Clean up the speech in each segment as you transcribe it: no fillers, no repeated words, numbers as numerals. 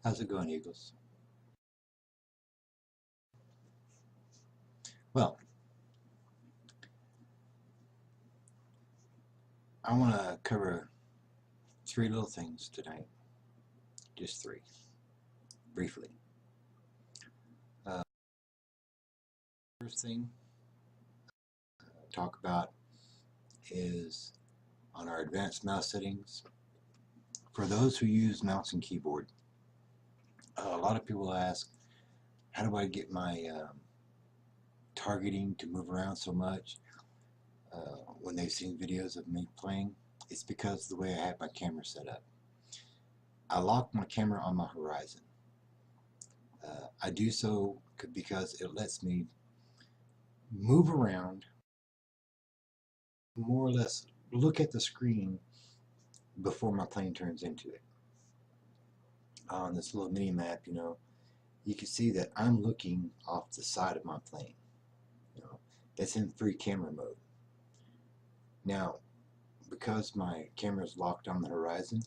How's it going, Eagles? Well, I want to cover three little things tonight. Just three, briefly. Uh, First thing talk about is on our advanced mouse settings. For those who use mouse and keyboard, a lot of people ask, how do I get my targeting to move around so much when they've seen videos of me playing? It's because of the way I have my camera set up. I lock my camera on my horizon. I do so because it lets me move around, more or less look at the screen before my plane turns into it. On this little mini map, you can see that I'm looking off the side of my plane. That's in free camera mode. Now, because my camera is locked on the horizon,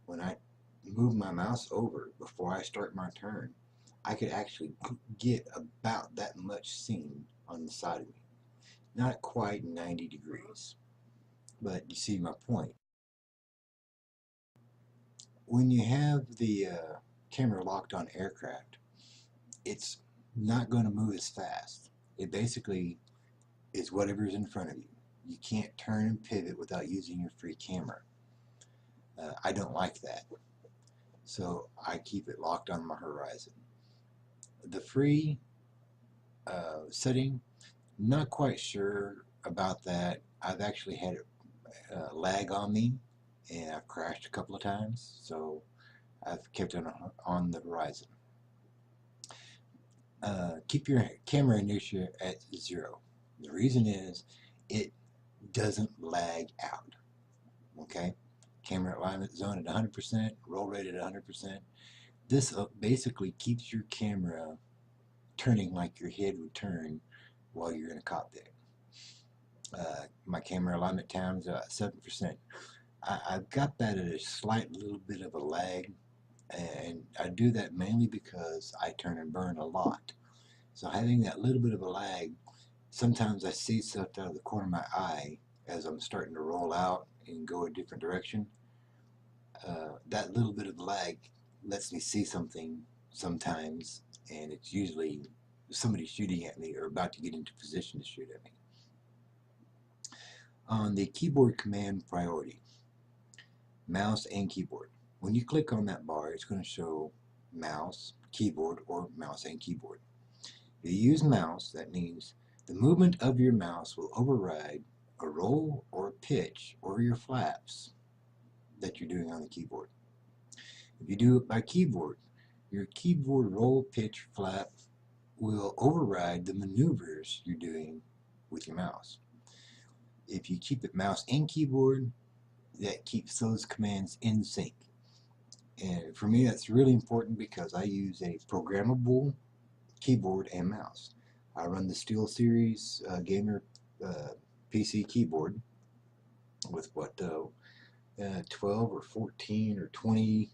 when I move my mouse over before I start my turn, I could actually get about that much scene on the side of me. Not quite 90 degrees, but you see my point. When you have the camera locked on aircraft, it's not going to move as fast. It basically is whatever's in front of you. You can't turn and pivot without using your free camera. I don't like that, so I keep it locked on my horizon. The free setting, not quite sure about that. I've actually had it lag on me, and I've crashed a couple of times, so I've kept it on the horizon. Keep your camera inertia at 0. The reason is it doesn't lag out. Okay, camera alignment zone at 100%, roll rate at 100%. This basically keeps your camera turning like your head would turn while you're in a cockpit. My camera alignment time is at 7%. I've got that at a slight little bit of a lag, and I do that mainly because I turn and burn a lot. So having that little bit of a lag, sometimes I see stuff out of the corner of my eye as I'm starting to roll out and go a different direction. That little bit of lag lets me see something sometimes, and it's usually somebody shooting at me or about to get into position to shoot at me. On the keyboard command priority, mouse and keyboard. When you click on that bar, it's going to show mouse, keyboard, or mouse and keyboard. If you use mouse, that means the movement of your mouse will override a roll or a pitch or your flaps that you're doing on the keyboard. If you do it by keyboard, your keyboard roll, pitch, flap will override the maneuvers you're doing with your mouse. If you keep it mouse and keyboard, that keeps those commands in sync. And for me, that's really important because I use a programmable keyboard and mouse. I run the SteelSeries gamer PC keyboard with 12 or 14 or 20,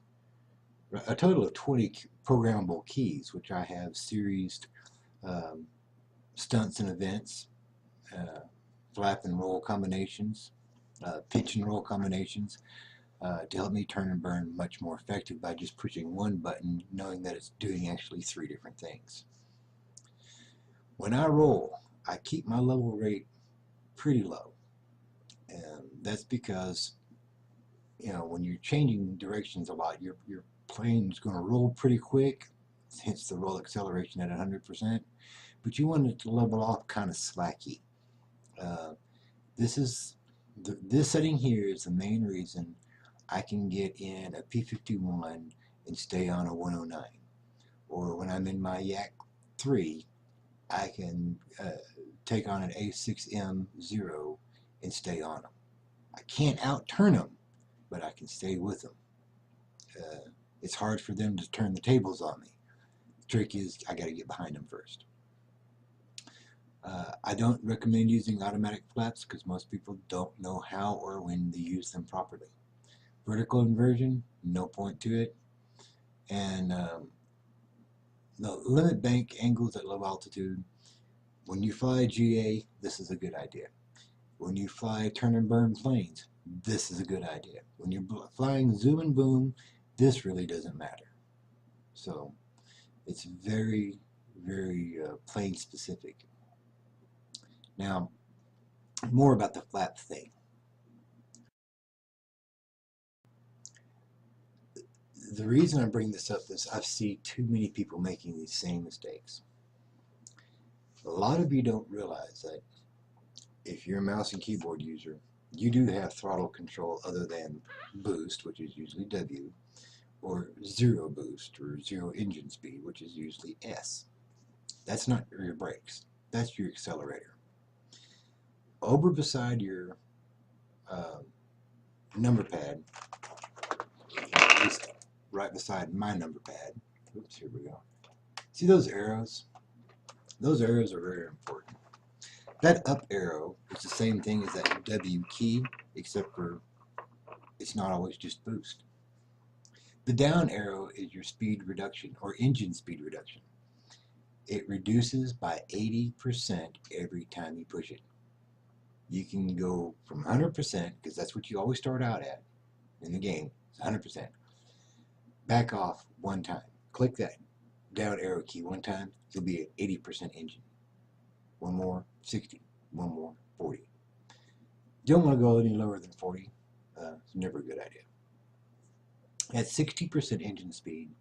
a total of 20 programmable keys, which I have series stunts and events, flap and roll combinations, pitch and roll combinations, to help me turn and burn much more effective by just pushing one button, knowing that it's doing actually 3 different things. When I roll, I keep my level rate pretty low, and that's because when you're changing directions a lot, your plane's going to roll pretty quick, hence the roll acceleration at 100%, but you want it to level off kind of slacky. This setting here is the main reason I can get in a P51 and stay on a 109, or when I'm in my Yak 3, I can take on an A6M0 and stay on them. I can't outturn them, but I can stay with them. It's hard for them to turn the tables on me. The trick is I got to get behind them first. I don't recommend using automatic flaps because most people don't know how or when to use them properly. Vertical inversion, no point to it. And the limit bank angles at low altitude. When you fly GA, this is a good idea. When you fly turn and burn planes, this is a good idea. When you're flying zoom and boom, this really doesn't matter. So it's very, very plane specific. Now, more about the flap thing. The reason I bring this up is I see too many people making these same mistakes. A lot of you don't realize that if you're a mouse and keyboard user, you do have throttle control other than boost, which is usually W, or zero boost, or zero engine speed, which is usually S. That's not your brakes. That's your accelerator. Over beside your uh, number pad, at least right beside my number pad. Oops, here we go. See those arrows? Those arrows are very important. That up arrow is the same thing as that W key, except for it's not always just boost. The down arrow is your speed reduction, or engine speed reduction. It reduces by 80% every time you push it. You can go from 100%, because that's what you always start out at in the game, it's 100%. Back off one time. Click that down arrow key one time, you'll be at 80% engine. One more, 60. One more, 40. You don't want to go any lower than 40. It's never a good idea. At 60% engine speed,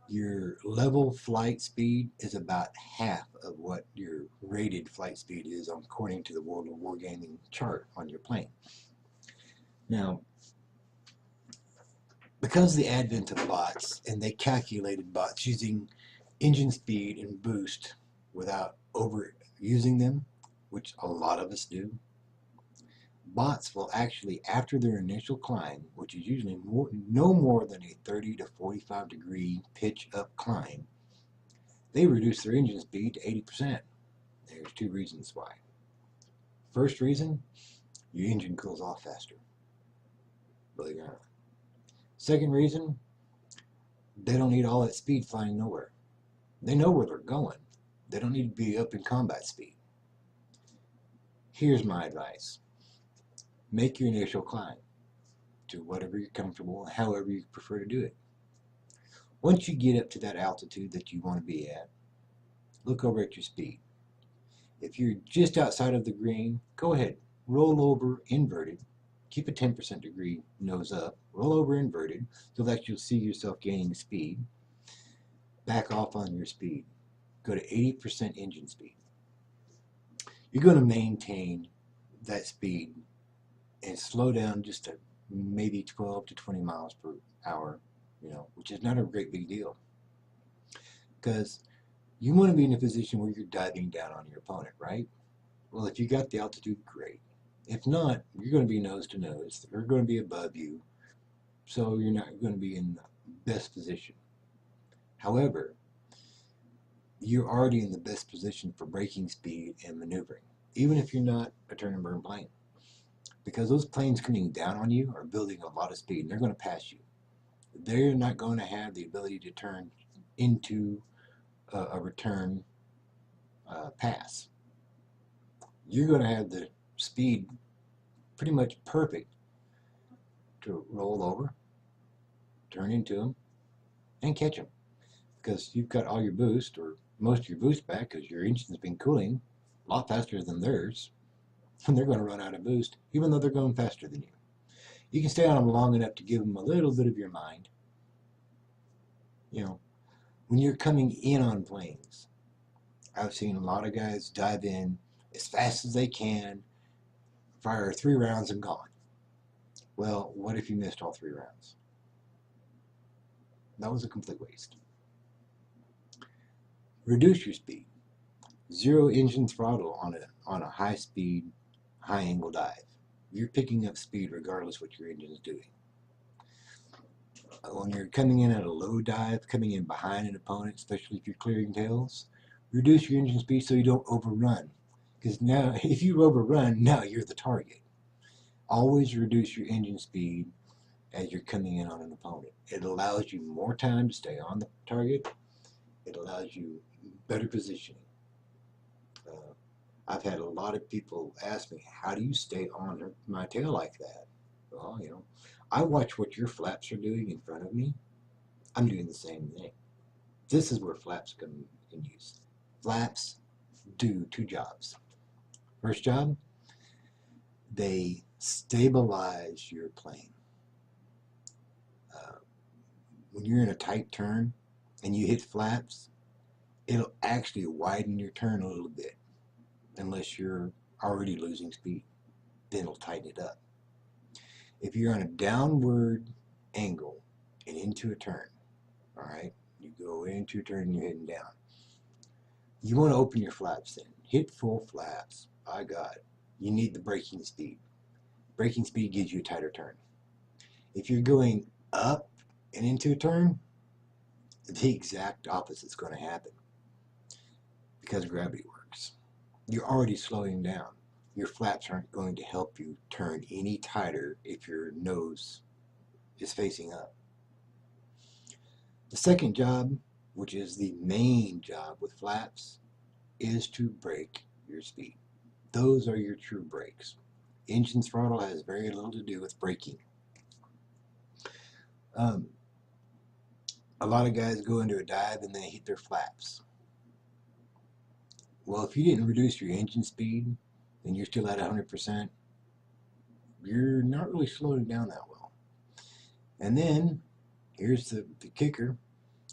your level flight speed is about half of what your rated flight speed is according to the World of Wargaming chart on your plane. Now, because of the advent of bots, and they calculated bots using engine speed and boost without overusing them, which a lot of us do, bots will actually, after their initial climb, which is usually no more than a 30 to 45 degree pitch up climb, they reduce their engine speed to 80%. There's two reasons why. First reason, your engine cools off faster. Believe it or not. Second reason, they don't need all that speed flying nowhere. They know where they're going. They don't need to be up in combat speed. Here's my advice. Make your initial climb to whatever you're comfortable, however you prefer to do it. Once you get up to that altitude that you want to be at, look over at your speed. If you're just outside of the green, go ahead, roll over inverted, keep a 10% degree nose up, roll over inverted so that you'll see yourself gaining speed. Back off on your speed. Go to 80% engine speed. You're going to maintain that speed and slow down just to maybe 12 to 20 miles per hour, which is not a great big deal. Because you want to be in a position where you're diving down on your opponent, right? Well, if you got the altitude, great. If not, you're going to be nose to nose. They're going to be above you, so you're not going to be in the best position. However, you're already in the best position for braking speed and maneuvering, even if you're not a turn and burn plane. Because those planes coming down on you are building a lot of speed, and they're going to pass you. They're not going to have the ability to turn into a return pass. You're going to have the speed pretty much perfect to roll over, turn into them, and catch them. Because you've got all your boost, or most of your boost back, because your engine's been cooling a lot faster than theirs, and they're going to run out of boost, even though they're going faster than you. You can stay on them long enough to give them a little bit of your mind. When you're coming in on planes, I've seen a lot of guys dive in as fast as they can, fire 3 rounds and gone. Well, what if you missed all 3 rounds? That was a complete waste. Reduce your speed. Zero engine throttle on a high speed, high angle dive. You're picking up speed regardless what your engine is doing. When you're coming in at a low dive, coming in behind an opponent, especially if you're clearing tails, reduce your engine speed so you don't overrun. Because now, if you overrun, now you're the target. Always reduce your engine speed as you're coming in on an opponent. It allows you more time to stay on the target. It allows you better positioning. I've had a lot of people ask me, how do you stay on my tail like that? Well, I watch what your flaps are doing in front of me. I'm doing the same thing. This is where flaps come in use. Flaps do two jobs. First job, they stabilize your plane. When you're in a tight turn and you hit flaps, it'll actually widen your turn a little bit, unless you're already losing speed. Then it'll tighten it up. If you're on a downward angle and into a turn, all right, you go into a turn and you're heading down, you want to open your flaps then. Hit full flaps. By God, you need the braking speed. Braking speed gives you a tighter turn. If you're going up and into a turn, the exact opposite is going to happen because gravity works. You're already slowing down. Your flaps aren't going to help you turn any tighter if your nose is facing up. The second job, which is the main job with flaps, is to brake your speed. Those are your true brakes. Engine throttle has very little to do with braking. A lot of guys go into a dive and they hit their flaps. Well, if you didn't reduce your engine speed and you're still at 100%, you're not really slowing down that well. And then, here's the kicker.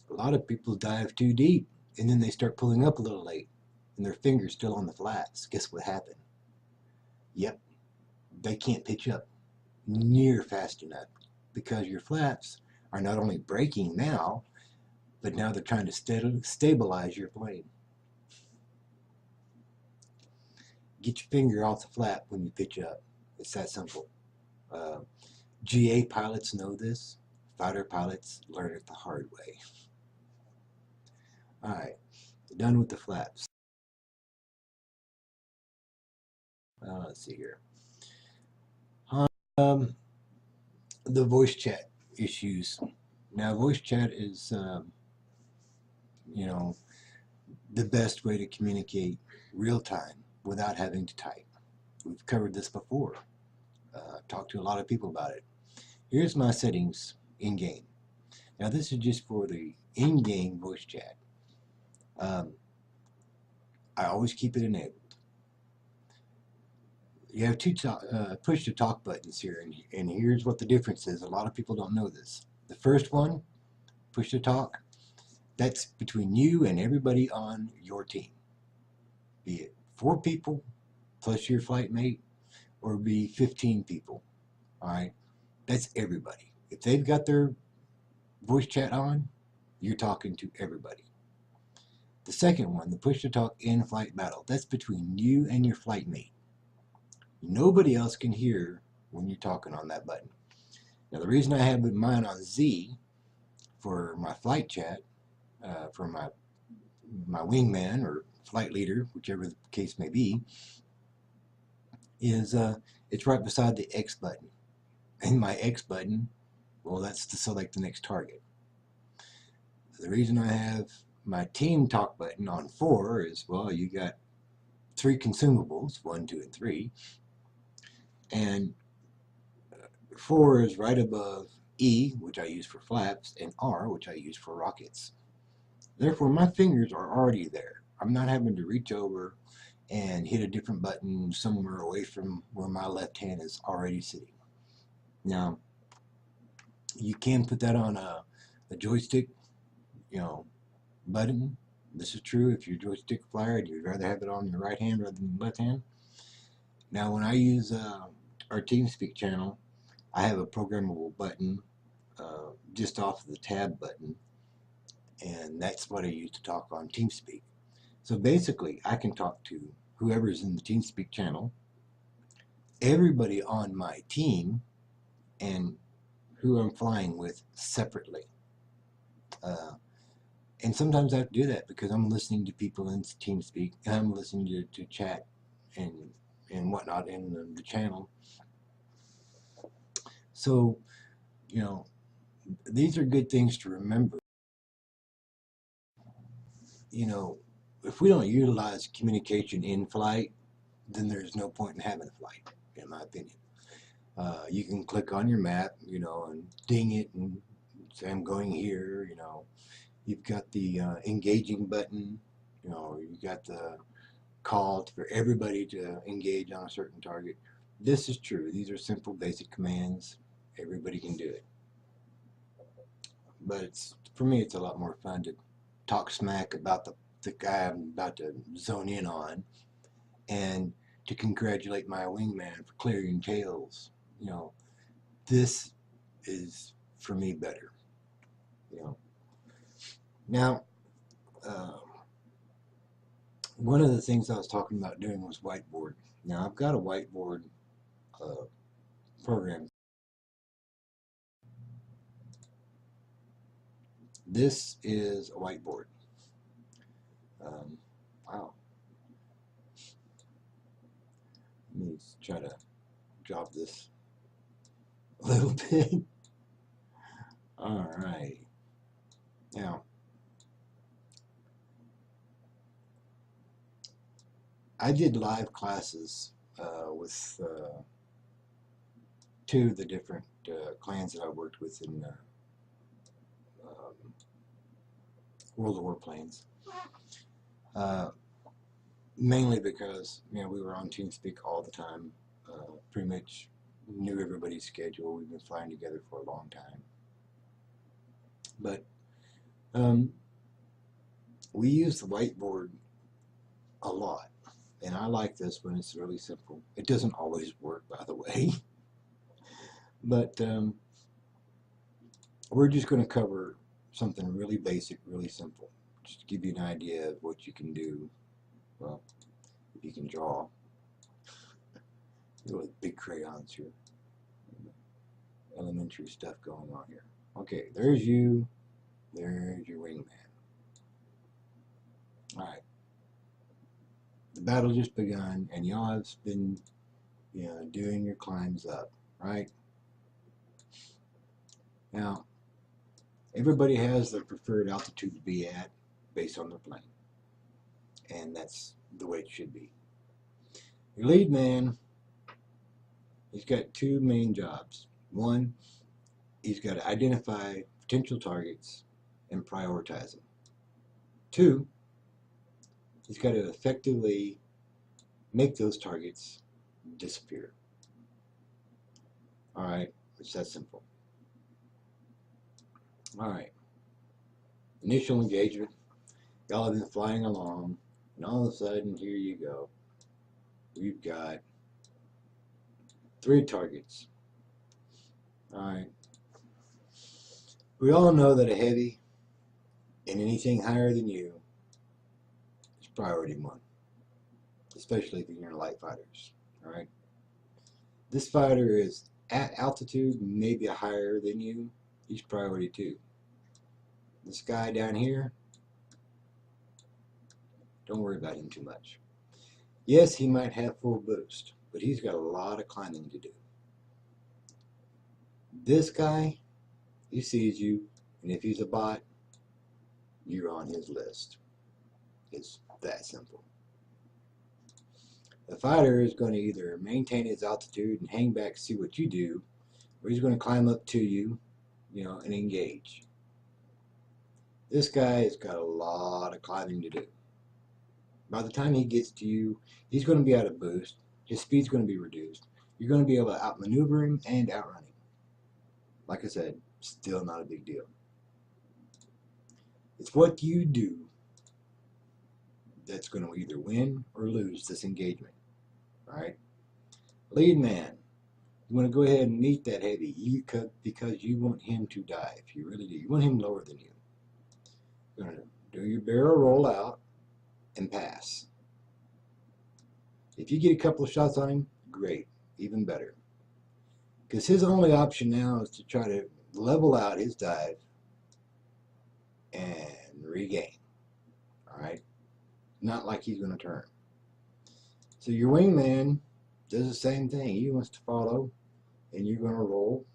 A lot of people dive too deep and then they start pulling up a little late and their finger's still on the flats. Guess what happened? Yep, they can't pitch up near fast enough because your flaps are not only braking now, but now they're trying to stabilize your plane. Get your finger off the flap when you pitch up. It's that simple. GA pilots know this. Fighter pilots learn it the hard way. All right, done with the flaps. Let's see here. The voice chat issues. Now, voice chat is, the best way to communicate real time without having to type. We've covered this before. Talked to a lot of people about it. Here's my settings in game. Now, this is just for the in-game voice chat. I always keep it enabled. You have two push to talk buttons here, and here's what the difference is. A lot of people don't know this. The first one, push to talk, that's between you and everybody on your team. Be it 4 people plus your flight mate, or be 15 people. All right, that's everybody. If they've got their voice chat on, you're talking to everybody. The second one, the push to talk in-flight battle, that's between you and your flight mate. Nobody else can hear when you're talking on that button. Now, the reason I have mine on Z for my flight chat, for my wingman or flight leader, whichever the case may be, is it's right beside the X button. And my X button, well, that's to select the next target. The reason I have my team talk button on 4 is, well, you got 3 consumables, 1, 2, and 3. And 4 is right above E, which I use for flaps, and R, which I use for rockets. Therefore, my fingers are already there. I'm not having to reach over and hit a different button somewhere away from where my left hand is already sitting. Now, you can put that on a joystick, button. This is true if you're a joystick flyer and you'd rather have it on your right hand rather than left hand. Now, when I use our TeamSpeak channel, I have a programmable button just off of the tab button, and that's what I use to talk on TeamSpeak. So basically, I can talk to whoever's in the TeamSpeak channel, everybody on my team, and who I'm flying with separately. And sometimes I have to do that because I'm listening to people in TeamSpeak, and I'm listening to chat and whatnot in the channel. So You know, these are good things to remember. You know, if we don't utilize communication in flight, then there's no point in having a flight, in my opinion. You can click on your map, you know, and ding it and say, I'm going here, you know. You've got the engaging button, you know, you've got the call for everybody to engage on a certain target. This is true. These are simple, basic commands. Everybody can do it. But for me, it's a lot more fun to talk smack about the guy I'm about to zone in on and to congratulate my wingman for clearing tails. You know, this is for me better. You know, now uh, one of the things I was talking about doing was whiteboard. Now I've got a whiteboard uh, program. This is a whiteboard. Um, wow. Let me try to drop this a little bit. All right. Now, I did live classes with two of the different clans that I worked with in um, World of Warplanes. Uh, Mainly because we were on TeamSpeak all the time. Pretty much knew everybody's schedule. We've been flying together for a long time. But um, we use the whiteboard a lot. And I like this when it's really simple. It doesn't always work, by the way. But we're just going to cover something really basic, really simple. Just to give you an idea of what you can do. Well, if you can draw. With big crayons here. Elementary stuff going on here. Okay, there's you. There's your wingman. Alright. The battle just begun, and y'all have been, doing your climbs up, right? Now, everybody has their preferred altitude to be at based on their plane. And that's the way it should be. Your lead man, he's got two main jobs. One, he's got to identify potential targets and prioritize them. Two, he's got to effectively make those targets disappear. All right, it's that simple. All right, initial engagement. Y'all have been flying along, and all of a sudden, here you go. We've got 3 targets. All right. We all know that a heavy and anything higher than you is priority 1, especially if you're in light fighters. All right. This fighter is at altitude, maybe higher than you. He's priority 2. This guy down here, don't worry about him too much. Yes, he might have full boost, but he's got a lot of climbing to do. This guy, he sees you, and if he's a bot, you're on his list. It's that simple. The fighter is going to either maintain his altitude and hang back, see what you do, or he's going to climb up to you, and engage. This guy has got a lot of climbing to do. By the time he gets to you, he's going to be out of boost. His speed's going to be reduced. You're going to be able to outmaneuver him and outrun him. Like I said, still not a big deal. It's what you do that's going to either win or lose this engagement. All right? Lead man, you want to go ahead and meet that heavy because you want him to die. If you really do, you want him lower than you. You're going to do your barrel roll out and pass. If you get a couple of shots on him, great, even better. Because his only option now is to try to level out his dive and regain. All right? Not like he's going to turn. So your wingman does the same thing. He wants to follow, and you're going to roll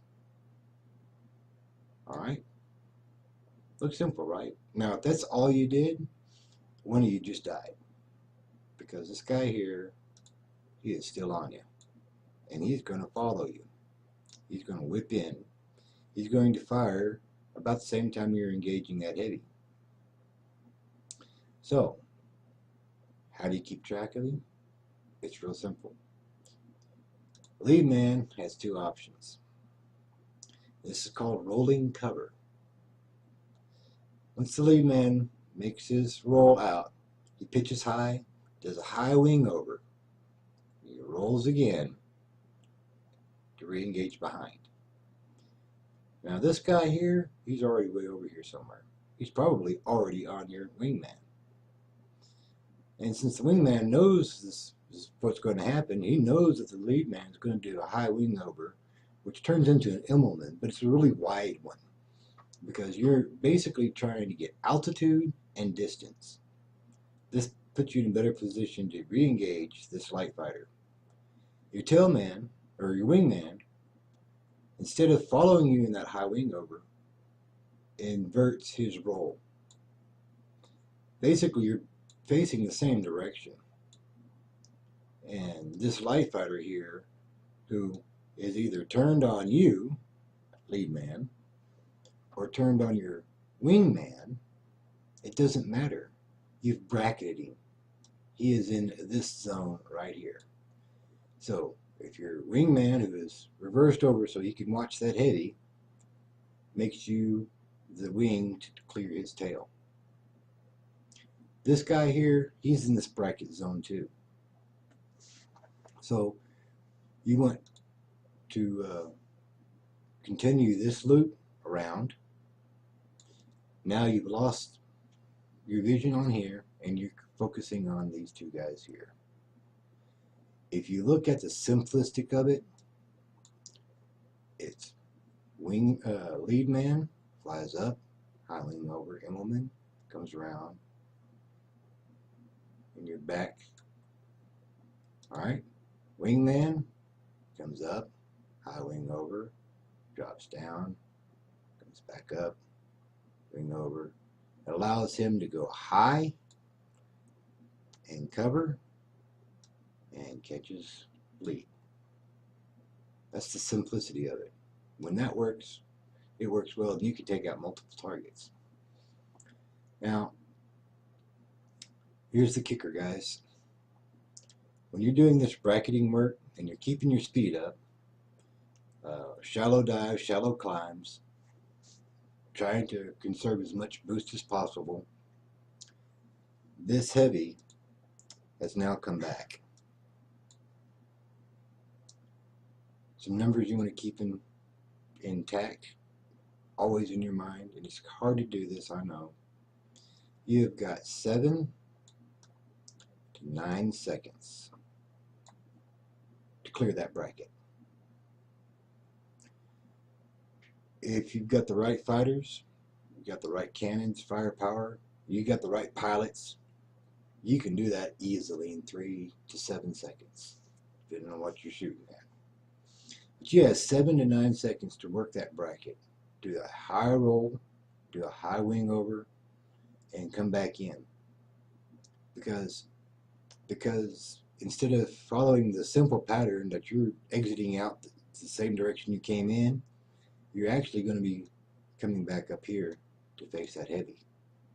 Alright? Looks simple, right? Now, if that's all you did, one of you just died. Because this guy here, he is still on you. And he's going to follow you. He's going to whip in. He's going to fire about the same time you're engaging that heavy. So, how do you keep track of him? It's real simple. The lead man has two options. This is called rolling cover. Once the lead man makes his roll out, he pitches high, does a high wing over. He rolls again to re-engage behind. Now this guy here, he's already way over here somewhere. He's probably already on your wingman. And since the wingman knows this is what's going to happen, he knows that the lead man is going to do a high wing over, which turns into an Immelman, but it's a really wide one because you're basically trying to get altitude and distance. This puts you in a better position to re-engage this light fighter. Your tailman, or your wingman, instead of following you in that high wing over, inverts his roll. Basically, you're facing the same direction. And this light fighter here, who is either turned on you, lead man, or turned on your wingman, it doesn't matter. You've bracketed him. He is in this zone right here. So if your wingman, who is reversed over so he can watch that heavy, makes you the wing to clear his tail. This guy here, he's in this bracket zone too. So you want to continue this loop around. Now you've lost your vision on here and you're focusing on these two guys here. If you look at the simplistic of it, it's lead man flies up, high wing over, Immelman comes around, and you're back. Alright, wingman comes up, high wing over, drops down, comes back up, wing over. It allows him to go high and cover and catches lead. That's the simplicity of it. When that works, it works well, and you can take out multiple targets. Now, here's the kicker, guys. When you're doing this bracketing work and you're keeping your speed up, shallow dives, shallow climbs, trying to conserve as much boost as possible, this heavy has now come back. Some numbers you want to keep intact, always in your mind, and it's hard to do this, I know. You've got 7 to 9 seconds to clear that bracket. If you've got the right fighters, you've got the right cannons, firepower, you got the right pilots, you can do that easily in 3 to 7 seconds, depending on what you're shooting at. But you have 7 to 9 seconds to work that bracket. Do a high roll, do a high wing over, and come back in. Because instead of following the simple pattern that you're exiting out the same direction you came in, you're actually going to be coming back up here to face that heavy,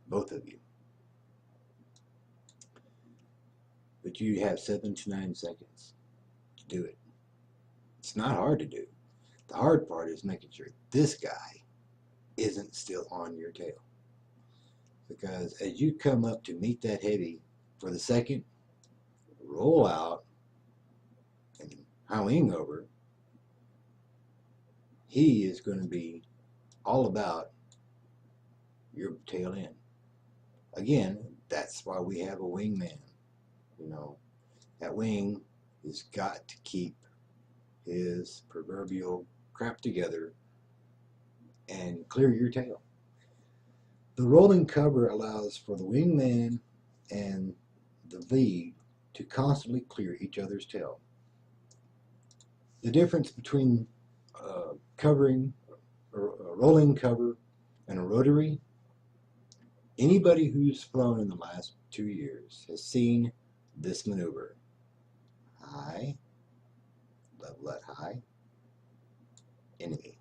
both of you. But you have 7 to 9 seconds to do it. It's not hard to do. The hard part is making sure this guy isn't still on your tail. Because as you come up to meet that heavy for the second, roll out and high wing over, he is going to be all about your tail end. Again, that's why we have a wingman. You know, that wing has got to keep his proverbial crap together and clear your tail. The rolling cover allows for the wingman and the lead to constantly clear each other's tail. The difference between covering a rolling cover, and a rotary. Anybody who's flown in the last 2 years has seen this maneuver. High, level at high, enemy,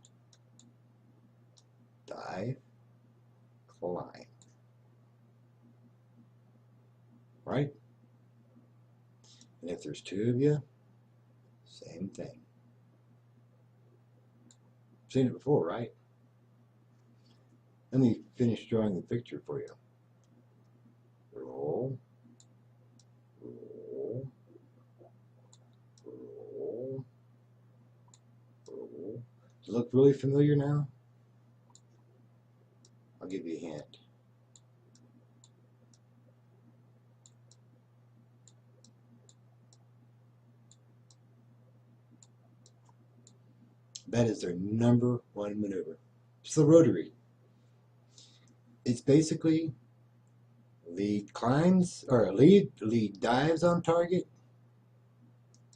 dive, climb. Right? And if there's two of you, same thing. Seen it before, right? Let me finish drawing the picture for you. Roll, roll, roll, roll. Does it look really familiar now? I'll give you a hint. That is their number one maneuver. It's the rotary. It's basically lead climbs, or lead dives on target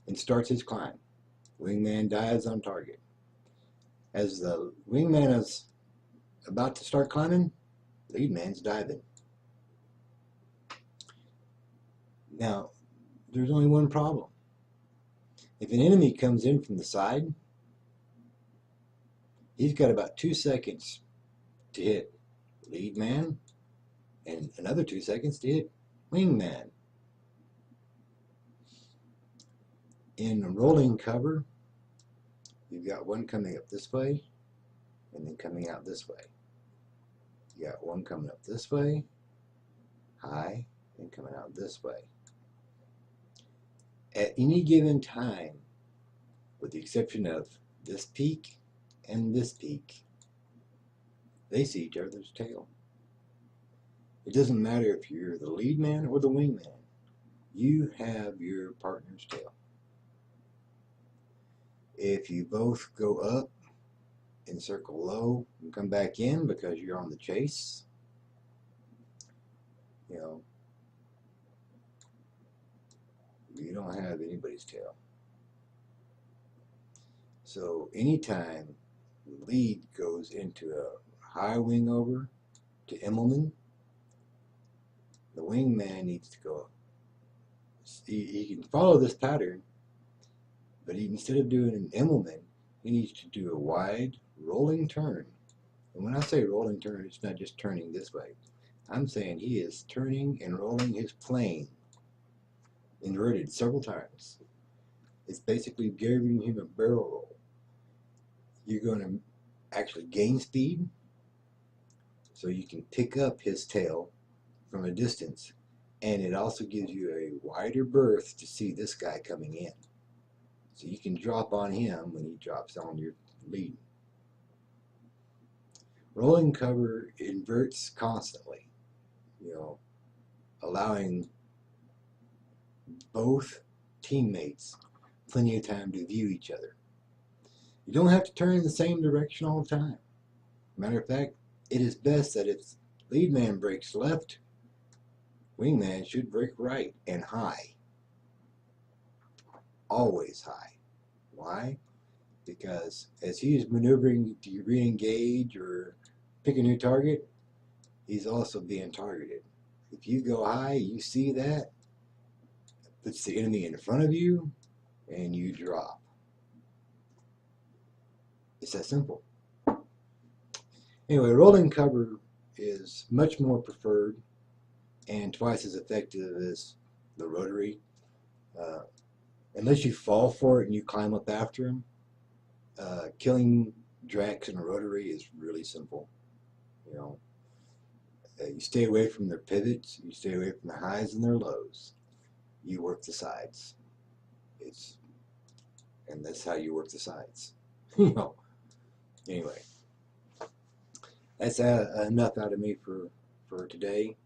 and starts his climb. Wingman dives on target. As the wingman is about to start climbing, lead man's diving. Now, there's only one problem. If an enemy comes in from the side, he's got about 2 seconds to hit lead man and another 2 seconds to hit wingman. In rolling cover, you've got one coming up this way and then coming out this way. You got one coming up this way, high, and coming out this way. At any given time, with the exception of this peak and this peak, they see each other's tail. It doesn't matter if you're the lead man or the wing man. You have your partner's tail. If you both go up and circle low and come back in because you're on the chase, you don't have anybody's tail. So anytime the lead goes into a high wing over to Immelman, the wingman needs to go. He can follow this pattern, but instead of doing an Immelman, he needs to do a wide rolling turn. And when I say rolling turn, it's not just turning this way. I'm saying he is turning and rolling his plane inverted several times. It's basically giving him a barrel roll. You're going to actually gain speed so you can pick up his tail from a distance, and it also gives you a wider berth to see this guy coming in. So you can drop on him when he drops on your lead. Rolling cover inverts constantly, allowing both teammates plenty of time to view each other. You don't have to turn in the same direction all the time. Matter of fact, it is best that if lead man breaks left, wingman should break right and high. Always high. Why? Because as he's maneuvering to re-engage or pick a new target, he's also being targeted. If you go high, you see that, puts the enemy in front of you, and you drop. It's that simple. Anyway, rolling cover is much more preferred and twice as effective as the rotary. Unless you fall for it and you climb up after him, killing Drax in a rotary is really simple. You stay away from their pivots, you stay away from the highs and their lows. You work the sides. And that's how you work the sides. Anyway, that's enough out of me for today.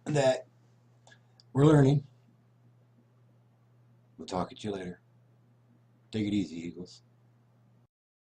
That we're learning. We'll talk at you later. Take it easy, Eagles.